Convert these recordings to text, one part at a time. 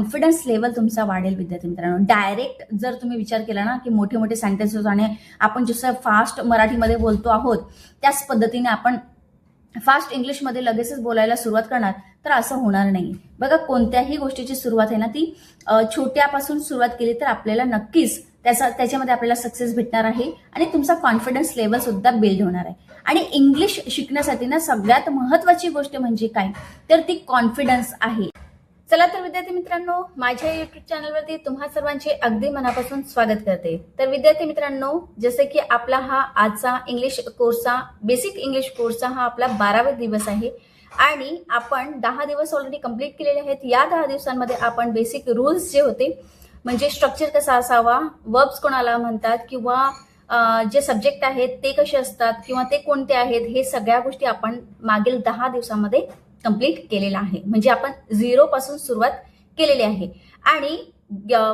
Confidence level तुमचा वाढेल विद्यार्थी मित्रांनो. डायरेक्ट जर तुम्ही विचार केला ना की मोठे मोठे सेंटेन्सेस आणि आपण जसं फास्ट मराठीमध्ये बोलतो आहोत त्याच पद्धतीने आपण फास्ट इंग्लिशमध्ये लगेचच बोलायला सुरुवात करणार तर असं होणार नाही. बघा, कोणत्याही गोष्टीची सुरुवात आहे ना ती छोट्यापासून सुरुवात केली तर आपल्याला नक्कीच त्याच्यामध्ये आपल्याला सक्सेस भेटणार आहे आणि तुमचा कॉन्फिडन्स लेवल सुद्धा बिल्ड होणार आहे. आणि इंग्लिश शिकण्यासाठी ना सगळ्यात महत्वाची गोष्ट म्हणजे काय तर ती कॉन्फिडन्स आहे. चला तर विद्यार्थी मित्रांनो, माझ्या युट्यूब चॅनलवरती तुम्हा सर्वांचे अगदी मनापासून स्वागत करते. तर विद्यार्थी मित्रांनो, जसे की आपला हा आजचा इंग्लिश कोर्सचा बेसिक इंग्लिश कोर्सचा हा आपला 12वा दिवस आहे आणि आपण 10 दिवस ऑलरेडी कंप्लीट केलेले आहेत. या 10 दिवसांमध्ये आपण बेसिक रूल्स जे होते म्हणजे स्ट्रक्चर कसा असावा, वर्ब्स कोणाला म्हणतात किंवा जे सब्जेक्ट आहेत ते कसे असतात किंवा ते कोणते आहेत, हे सगळ्या गोष्टी आपण मागील 10 दिवसांमध्ये कंप्लीट केलेला आहे. म्हणजे आपण 0 पासून सुरुवात केलेली आहे. आणि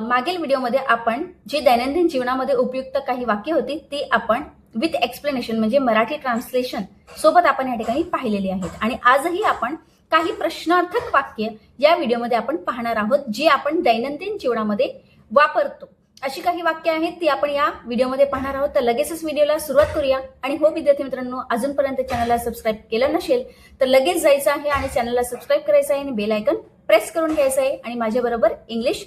मागील व्हिडिओमध्ये आपण जे दैनंदिन जीवनामध्ये उपयुक्त काही वाक्य होती ती आपण विथ एक्सप्लेनेशन म्हणजे मराठी ट्रान्सलेशन सोबत आपण या ठिकाणी पाहिलेली आहेत. आणि आजही आपण काही प्रश्नार्थक वाक्य या व्हिडिओमध्ये आपण पाहणार आहोत जी आपण दैनंदिन जीवनामध्ये वापरतो. अशी काही वाक्य आहेत ती आपण या व्हिडिओमध्ये पाहणार आहोत. तर लगेचच व्हिडिओला सुरुवात करूया. आणि हो विद्यार्थी मित्रांनो, अजूनपर्यंत चॅनलला सबस्क्राईब केलं नसेल तर लगेच जायचं आहे आणि चॅनलला सबस्क्राईब करायचं आहे आणि बेल आयकॉन प्रेस करून घ्यायचं आहे आणि माझ्याबरोबर इंग्लिश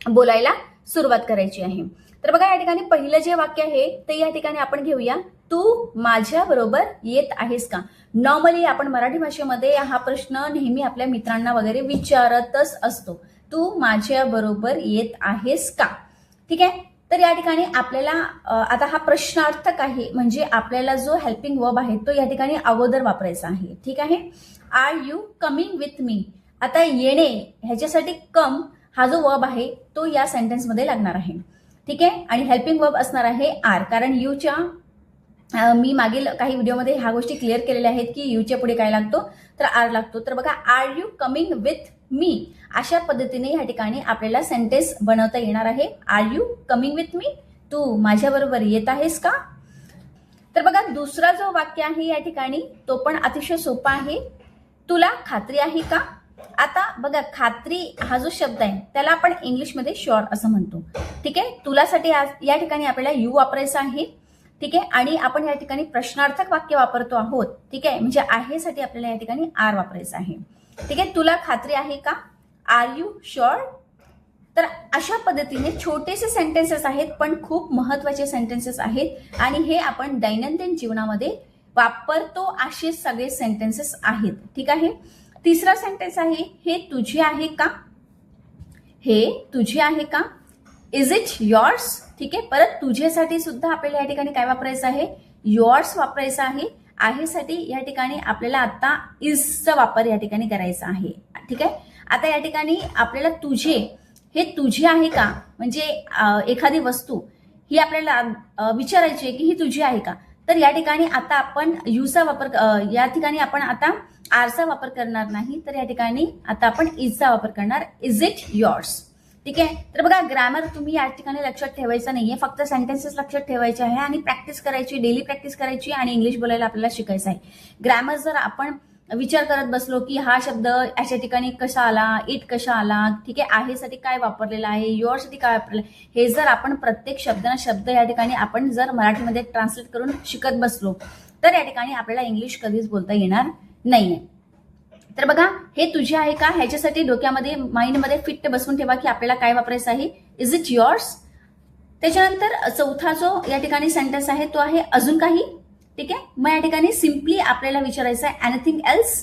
बोलायला सुरुवात करायची आहे. तर बघा, या ठिकाणी पहिलं जे वाक्य आहे ते या ठिकाणी आपण घेऊया. तू माझ्या बरोबर येत आहेस का? नॉर्मली आपण मराठी भाषेमध्ये हा प्रश्न नेहमी आपल्या मित्रांना वगैरे विचारतच असतो, तू माझ्या बरोबर येत आहेस का? ठीक आहे. तर या ठिकाणी आपल्याला आता हा प्रश्नार्थक आहे म्हणजे आपल्याला जो हेल्पिंग वर्ब आहे तो या ठिकाणी अगोदर वापरायचा आहे. ठीक आहे. Are you coming with me? आता येणे ह्याच्यासाठी कम हा जो वर्ब आहे तो या सेंटेन्समध्ये लागणार आहे. ठीक आहे. आणि हेल्पिंग वर्ब असणार आहे आर, कारण यूच्या मी मागील काही व्हिडिओमध्ये ह्या गोष्टी क्लिअर केलेल्या आहेत की यूच्या पुढे काय लागतो तर आर लागतो. तर बघा, are you coming with me अशा पद्धतीने या ठिकाणी आपल्याला सेंटेन्स बनवता येणार आहे. Are you coming with me? तू माझ्या बरोबर येत आहेस का? तर बघा, दुसरा जो वाक्य आहे या ठिकाणी तो पण अतिशय सोपा आहे. तुला खात्री आहे का? आता बघा, खात्री हा जो शब्द आहे त्याला आपण इंग्लिशमध्ये शुअर असं म्हणतो. ठीक आहे. तुलासाठी या ठिकाणी आपल्याला यू वापरायचं आहे. ठीक आहे. आणि आपण या ठिकाणी प्रश्नार्थक वाक्य वापरतो आहोत. ठीक आहे. म्हणजे आहे साठी आपल्याला या ठिकाणी आर वापरायचं आहे. ठीक आहे. तुला खात्री आहे का? Are you sure? तर अशा पद्धतीने छोटेसे सेंटेन्सेस आहेत पण खूप महत्वाचे सेंटेन्सेस आहेत आणि हे आपण दैनंदिन जीवनामध्ये वापरतो असे सगळे सेंटेन्सेस आहेत. ठीक आहे. तिसरा सेंटेन्स आहे, हे तुझे आहे का? हे तुझे आहे का? Is it yours? ठीक आहे. परत तुझ्यासाठी सुद्धा आपल्याला या ठिकाणी काय वापरायचं आहे? युअर्स वापरायचं आहे. आहे साठी या ठिकाणी आपल्याला आता इजचा वापर या ठिकाणी करायचा आहे. ठीक आहे. आता या ठिकाणी आपल्याला तुझे, हे तुझे आहे का म्हणजे एखादी वस्तू ही आपल्याला विचारायची आहे की ही तुझी आहे का? तर या ठिकाणी आता आपण यूचा वापर या ठिकाणी आपण आता आरचा वापर करणार नाही, तर या ठिकाणी आता आपण इजचा वापर करणार. Is it yours? ठीक आहे. तर बघा, ग्रामर तुम्ही या ठिकाणी लक्षात ठेवायचं नाहीये, फक्त सेंटेन्सेस लक्षात ठेवायचे आहे आणि प्रॅक्टिस करायची, डेली प्रॅक्टिस करायची आणि इंग्लिश बोलायला आपल्याला शिकायचं आहे. ग्रामर जर आपण विचार करत बसलो की हा शब्द अशा ठिकाणी कसा आला, इट कसा आला, ठीक आहे साठी काय वापरलेला आहे, युअर साठी काय वापरलेलं, हे जर आपण प्रत्येक शब्द या ठिकाणी आपण जर मराठीमध्ये ट्रान्सलेट करून शिकत बसलो तर या ठिकाणी आपल्याला इंग्लिश कधीच बोलता येणार नाहीये. तर बघा, हे तुझे आहे का ह्याच्यासाठी डोक्यामध्ये माइंडमध्ये फिट बसवून ठेवा की आपल्याला काय वापरायचं आहे. Is it yours? त्याच्यानंतर चौथा जो या ठिकाणी सेंटेन्स आहे तो आहे अजून काही. ठीक आहे. मग या ठिकाणी सिम्पली आपल्याला विचारायचं आहे एनिथिंग एल्स.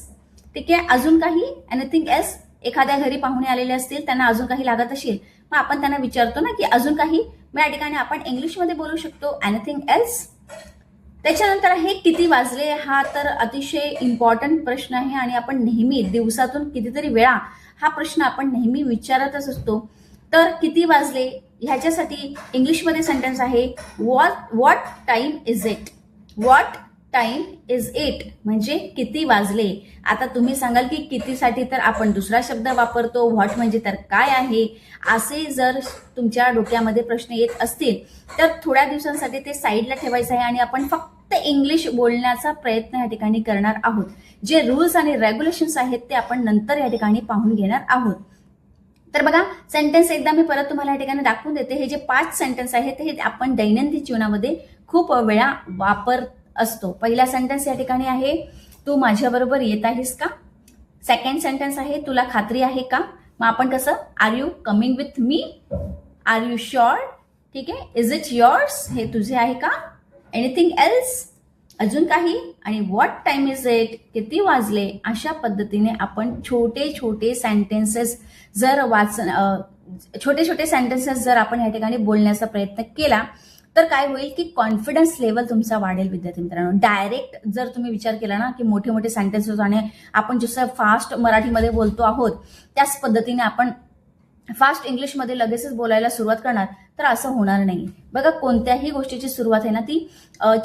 ठीक आहे. अजून काही, एनिथिंग एल्स. एखाद्या घरी पाहुणे आलेले असतील, त्यांना अजून काही लागत असेल, मग आपण त्यांना विचारतो ना की अजून काही. मग या ठिकाणी आपण इंग्लिशमध्ये बोलू शकतो एनिथिंग एल्स. त्याच्यानंतर आहे किती वाजले? हा तर अतिशय इम्पॉर्टंट प्रश्न आहे आणि आपण नेहमी दिवसातून कितीतरी वेळा हा प्रश्न आपण नेहमी विचारतच असतो. तर किती वाजले ह्याच्यासाठी इंग्लिशमध्ये सेंटेन्स आहे what time is it? What time is it म्हणजे किती वाजले. आता तुम्ही सांगाल की कितीसाठी तर आपण दुसरा शब्द वापरतो, व्हॉट म्हणजे तर काय आहे. असे जर तुमच्या डोक्यामध्ये प्रश्न येत असतील तर थोड्या दिवसांसाठी ते साईडला ठेवायचं आहे आणि आपण फक्त इंग्लिश बोलण्याचा प्रयत्न या ठिकाणी करणार आहोत. जे रूल्स आणि रेग्युलेशन्स आहेत ते आपण नंतर या ठिकाणी पाहून घेणार आहोत. तर बघा, सेंटेन्स एकदा मी परत तुम्हाला या ठिकाणी दाखवून देते. हे जे 5 सेंटेन्स आहेत हे आपण दैनंदिन जीवनामध्ये खूप वेळा वापर असतो. पहिला सेंटेन्स या ठिकाणी आहे, तू माझ्याबरोबर येत आहेस का? सेकंड सेंटेन्स आहे, तुला खात्री आहे का? मग आपण कसं, are you coming with me? Are you sure? ठीक आहे. Is it yours? हे तुझे आहे का? Anything else? अजून काही? आणि व्हॉट टाइम इज इट? किती वाजले? अशा पद्धतीने आपण छोटे छोटे सेंटेन्सेस जर छोटे छोटे सेंटेन्सेस जर आपण या ठिकाणी बोलण्याचा प्रयत्न केला तर काय होईल की कॉन्फिडन्स लेवल तुमचा वाढेल विद्यार्थी मित्रांनो. डायरेक्ट जर तुम्ही विचार केला ना की मोठे मोठे सेंटेन्सेस आणि आपण जसं फास्ट मराठीमध्ये बोलतो आहोत त्याच पद्धतीने आपण फास्ट इंग्लिशमध्ये लगेचच बोलायला सुरुवात करणार तर असं होणार नाही. बघा, कोणत्याही गोष्टीची सुरुवात आहे ना ती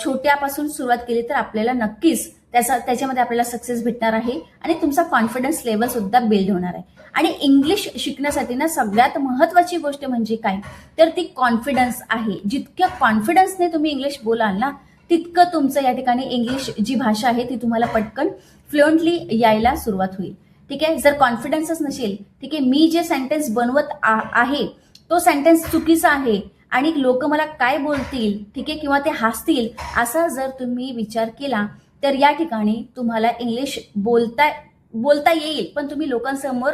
छोट्यापासून सुरुवात केली तर आपल्याला नक्कीच त्याच्यामध्ये आपल्याला सक्सेस भेटणार आहे आणि तुमचा कॉन्फिडन्स लेवल सुद्धा बिल्ड होणार आहे. आणि इंग्लिश शिकण्यासाठी ना सगळ्यात महत्वाची गोष्ट म्हणजे काय तर ती कॉन्फिडन्स आहे. जितक्या कॉन्फिडन्सने तुम्ही इंग्लिश बोलाल ना तितकं तुमचं या ठिकाणी इंग्लिश जी भाषा आहे ती तुम्हाला पटकन फ्लुएंटली यायला सुरुवात होईल. ठीक आहे. जर कॉन्फिडन्सच नसेल, ठीक आहे, मी जे सेंटेन्स बनवत आहे तो सेंटेन्स चुकीचा आहे आणि लोक मला काय बोलतील, ठीक आहे, किंवा ते हसतील असा जर तुम्ही विचार केला तर या ठिकाणी तुम्हाला इंग्लिश बोलता येईल पण तुम्ही लोकांसमोर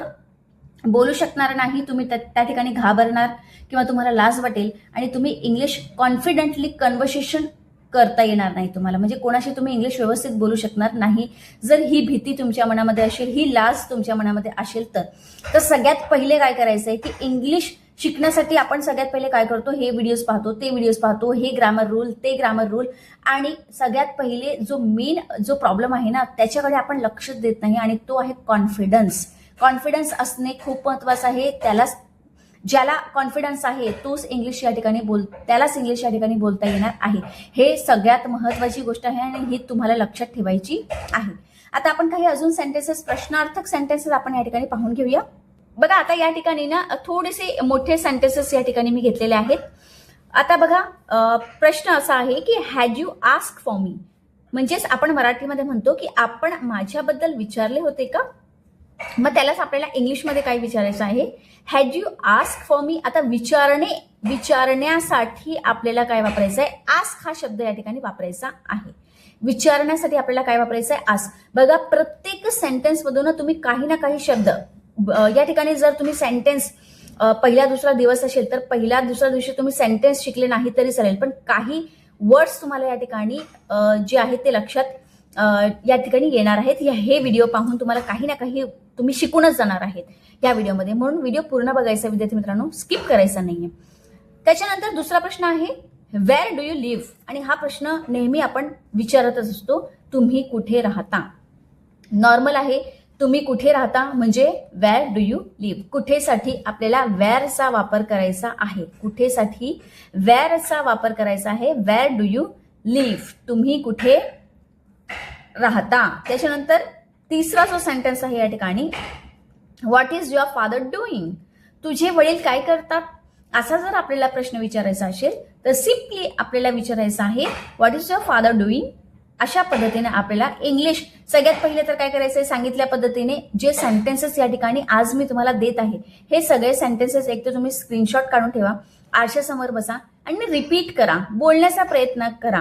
बोलू शकणार नाही. तुम्ही त्या ठिकाणी घाबरणार किंवा तुम्हाला लाज वाटेल आणि तुम्ही इंग्लिश कॉन्फिडेंटली कन्व्हर्सेशन करता येणार नाही तुम्हाला. म्हणजे कोणाशी तुम्ही इंग्लिश व्यवस्थित बोलू शकणार नाही जर ही भीती तुमच्या मनामध्ये असेल, ही लाज तुमच्या मनामध्ये असेल तर सगळ्यात पहिले काय करायचं आहे की इंग्लिश शिकण्यासाठी आपण सगळ्यात पहिले काय करतो, हे व्हिडिओज पाहतो, ते व्हिडिओज पाहतो, हे ग्रामर रूल, ते ग्रामर रूल, आणि सगळ्यात पहिले जो मेन जो प्रॉब्लेम आहे ना त्याच्याकडे आपण लक्ष देत नाही आणि तो आहे कॉन्फिडन्स. कॉन्फिडन्स असणे खूप महत्वाचं आहे. ज्याला कॉन्फिडन्स आहे तोच इंग्लिश या ठिकाणी त्यालाच इंग्लिश या ठिकाणी बोलता येणार आहे. हे सगळ्यात महत्वाची गोष्ट आहे आणि ही तुम्हाला लक्षात ठेवायची आहे. आता आपण काही अजून सेंटेन्सेस, प्रश्नार्थक सेंटेन्सेस आपण या ठिकाणी पाहून घेऊया. बघा, आता या ठिकाणी ना थोडेसे मोठे सेंटेन्सेस या ठिकाणी मी घेतलेले आहेत. आता बघा, प्रश्न असा आहे की had you ask for me, म्हणजेच आपण मराठीमध्ये म्हणतो की आपण माझ्याबद्दल विचारले होते का? मग त्यालाच आपल्याला इंग्लिशमध्ये काय विचारायचं आहे, had you ask for me. आता विचारण्यासाठी आपल्याला काय वापरायचं आहे, आस्क हा शब्द या ठिकाणी वापरायचा आहे. विचारण्यासाठी आपल्याला काय वापरायचं आहे, आस्क. बघा, प्रत्येक सेंटेन्स मधून तुम्ही काही ना काही शब्द या ठिकाणी जर तुम्ही सेंटेन्स पहिला दुसरा दिवस असेल तर पहिल्या दुसऱ्या दिवशी तुम्ही सेंटेन्स शिकले नाही तरी चालेल पण काही वर्ड्स तुम्हाला या ठिकाणी जे आहेत ते लक्षात या ठिकाणी येणार आहेत. हे व्हिडिओ पाहून तुम्हाला काही ना काही तुम्ही शिकूनच जाणार आहेत या व्हिडिओमध्ये. म्हणून व्हिडिओ पूर्ण बघायचा विद्यार्थी मित्रांनो, स्किप करायचा नाहीये. त्याच्यानंतर दुसरा प्रश्न आहे वेअर डू यू लिव्ह, आणि हा प्रश्न नेहमी आपण विचारतच असतो, तुम्ही कुठे राहता. नॉर्मल आहे, तुम्ही कुठे राहता म्हणजे वेअर डू यू लिव्ह. कुठेसाठी आपल्याला वेअरचा वापर करायचा आहे. कुठेसाठी वेअरचा वापर करायचा आहे, वेअर डू यू लिव्ह, तुम्ही कुठे राहता. त्याच्यानंतर तिसरा जो सेंटेन्स आहे या ठिकाणी, what is your father doing, तुझे वडील काय करतात. असा जर आपल्याला प्रश्न विचारायचा असेल तर सिम्पली आपल्याला विचारायचं आहे what is your father doing. अशा पद्धतीने आपल्याला इंग्लिश सगळ्यात पहिले तर काय करायचंय, सांगितल्या पद्धतीने जे सेंटेन्सेस या ठिकाणी आज मी तुम्हाला देत आहे हे सगळे सेंटेन्सेस एक तर तुम्ही स्क्रीनशॉट काढून ठेवा, आरशासमोर बसा आणि रिपीट करा, बोलण्याचा प्रयत्न करा.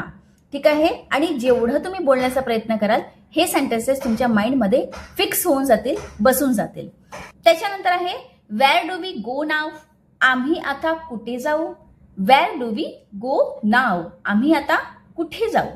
ठीक आहे. आणि जेवढं तुम्ही बोलण्याचा प्रयत्न कराल हे सेंटेन्सेस तुमच्या माइंडमध्ये फिक्स होऊन जातील, बसून जातील. त्याच्यानंतर आहे वेअर डू वी गो नाव, आम्ही आता कुठे जाऊ. वेअर डू वी गो नाव, आम्ही आता कुठे जाऊ.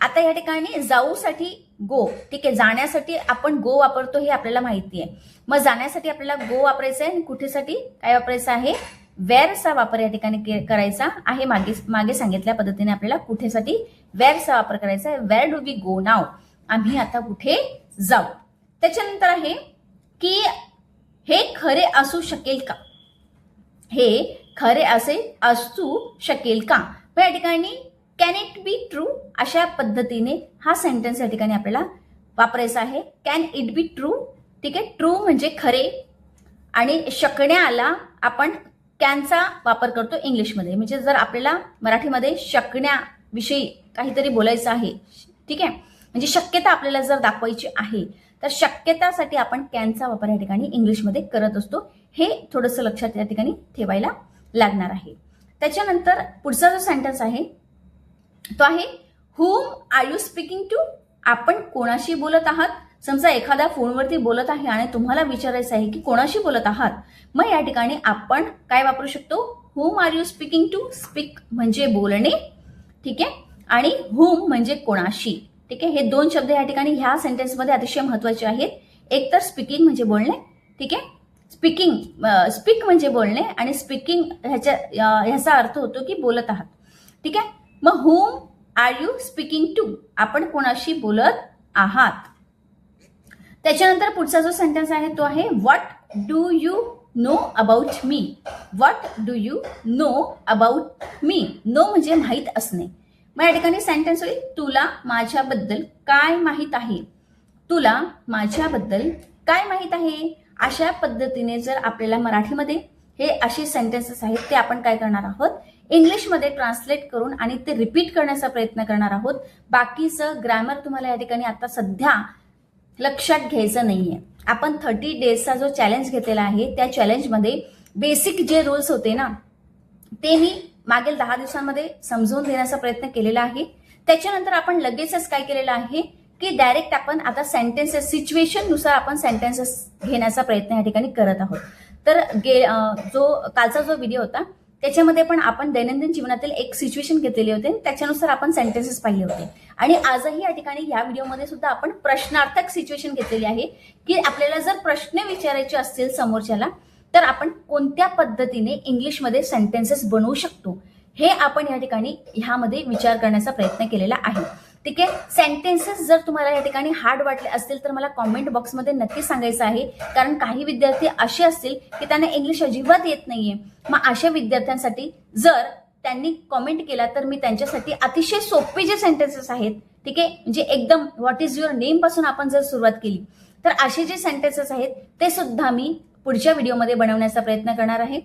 आता या ठिकाणी जाऊसाठी गो, ठीक आहे, जाण्यासाठी आपण गो वापरतो हे आपल्याला माहिती आहे. मग जाण्यासाठी आपल्याला गो वापरायचं आहे आणि कुठेसाठी काय वापरायचं आहे, वेअरचा वापर या ठिकाणी करायचा आहे. मागे सांगितल्या पद्धतीने आपल्याला कुठेसाठी वेअरचा वापर करायचा आहे. वेअर डू वी गो नाव, आम्ही आता कुठे जाऊ. त्याच्यानंतर आहे की हे खरे असू शकेल का, हे खरे असू शकेल का. मग या ठिकाणी कॅन इट बी ट्रू, अशा पद्धतीने हा सेंटेन्स या ठिकाणी आपल्याला वापरायचा आहे. कॅन इट बी ट्रू, ठीक आहे. ट्रू म्हणजे खरे आणि शकण्याला आपण कॅनचा वापर करतो इंग्लिशमध्ये. म्हणजे जर आपल्याला मराठीमध्ये शकण्याविषयी काहीतरी बोलायचं आहे, ठीक आहे, म्हणजे शक्यता आपल्याला जर दाखवायची आहे तर शक्यतासाठी आपण कॅनचा वापर या ठिकाणी इंग्लिशमध्ये करत असतो. हे थोडंसं लक्षात या ठिकाणी ठेवायला लागणार आहे. त्याच्यानंतर पुढचा जो सेंटेन्स आहे तो आहे whom are you speaking to. आपण कोणाशी बोलत आहात. समजा एखाद्या फोनवरती बोलत आहे आणि तुम्हाला विचारायचं आहे की कोणाशी बोलत आहात, मग या ठिकाणी आपण काय वापरू शकतो, whom are you speaking to. Speak म्हणजे बोलणे, ठीक आहे, आणि हुम म्हणजे कोणाशी, ठीक आहे. हे दोन शब्द या ठिकाणी ह्या सेंटेन्समध्ये अतिशय महत्वाचे आहेत. एक तर स्पीकिंग म्हणजे बोलणे, ठीक आहे, स्पीक म्हणजे बोलणे आणि स्पीकिंग ह्याचा अर्थ होतो की बोलत आहात, ठीक आहे. मग whom are you speaking to, आपण कोणाशी बोलत आहात. त्याच्यानंतर पुढचा जो सेंटेन्स आहे तो आहे what do you know about me. What do you know about me. Know म्हणजे माहीत असणे. मग या ठिकाणी सेंटेन्स होईल तुला माझ्याबद्दल काय माहीत आहे. तुला माझ्याबद्दल काय माहीत आहे. अशा पद्धतीने जर आपल्याला मराठीमध्ये हे असे सेंटेन्सेस आहेत ते आपण काय करणार आहोत, इंग्लिशमध्ये ट्रान्सलेट करून आणि ते रिपीट करण्याचा प्रयत्न करणार आहोत. बाकीचं ग्रामर तुम्हाला या ठिकाणी आता सध्या लक्षात घ्यायचं नाहीये. आपण 30 डेजचा जो चॅलेंज घेतलेला आहे त्या चॅलेंजमध्ये बेसिक जे रूल्स होते ना ते मी मागील 10 दिवसांमध्ये समजून देण्याचा प्रयत्न केलेला आहे. त्याच्यानंतर आपण लगेचच काय केलेलं आहे की डायरेक्ट आपण आता सेंटेन्सेस सिच्युएशन नुसार आपण सेंटेन्सेस घेण्याचा प्रयत्न या ठिकाणी करत आहोत. तर जो कालचा जो व्हिडिओ होता त्याच्यामध्ये पण आपण दैनंदिन जीवनातील एक सिच्युएशन घेतलेली होते, त्याच्यानुसार आपण सेंटेन्सेस पाहिले होते. आणि आजही या ठिकाणी या व्हिडिओमध्ये सुद्धा आपण प्रश्नार्थक सिच्युएशन घेतलेली आहे की आपल्याला जर प्रश्न विचारायचे असतील समोरच्याला तर आपण कोणत्या पद्धतीने इंग्लिशमध्ये सेंटेन्सेस बनवू शकतो हे आपण या ठिकाणी ह्यामध्ये विचार करण्याचा प्रयत्न केलेला आहे, ठीक आहे. सेंटेन्सेस जर तुम्हाला या ठिकाणी हार्ड वाटले असतील तर मला कॉमेंट बॉक्समध्ये नक्की सांगायचं आहे, कारण काही विद्यार्थी असे असतील की त्यांना इंग्लिश अजिबात येत नाहीये. मग अशा विद्यार्थ्यांसाठी जर त्यांनी कॉमेंट केला तर मी त्यांच्यासाठी अतिशय सोपे जे सेंटेन्सेस आहेत, ठीक आहे, म्हणजे एकदम व्हॉट इज युअर नेम पासून आपण जर सुरुवात केली तर असे जे सेंटेन्सेस आहेत ते सुद्धा मी पुढच्या व्हिडिओमध्ये बनवण्याचा प्रयत्न करणार आहे.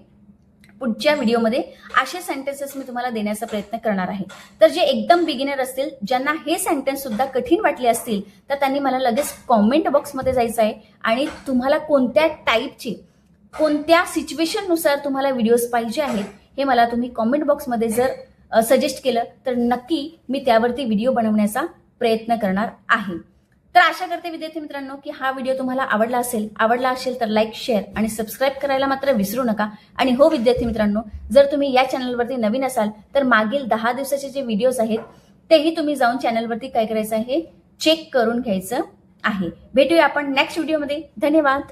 पुढच्या व्हिडिओमध्ये असे सेंटेन्सेस मी तुम्हाला देण्याचा प्रयत्न करणार आहे. तर जे एकदम बिगिनर असतील, ज्यांना हे सेंटेन्स सुद्धा कठीण वाटले असतील तर त्यांनी मला लगेच कॉमेंट बॉक्समध्ये जायचं आहे आणि तुम्हाला कोणत्या टाईपची कोणत्या सिच्युएशननुसार तुम्हाला व्हिडिओज पाहिजे आहेत हे मला तुम्ही कॉमेंट बॉक्समध्ये जर सजेस्ट केलं तर नक्की मी त्यावरती व्हिडिओ बनवण्याचा प्रयत्न करणार आहे. तर आशा करते विद्यार्थी मित्रांनो की हा व्हिडिओ तुम्हाला आवडला असेल तर लाईक, शेअर आणि सबस्क्राईब करायला मात्र विसरू नका. आणि हो विद्यार्थी मित्रांनो, जर तुम्ही या चॅनलवरती नवीन असाल तर मागील 10 दिवसाचे जे व्हिडिओज आहेत तेही तुम्ही जाऊन चॅनलवरती काय करायचं आहे, चेक करून घ्यायचं आहे. भेटूया आपण नेक्स्ट व्हिडिओमध्ये. धन्यवाद.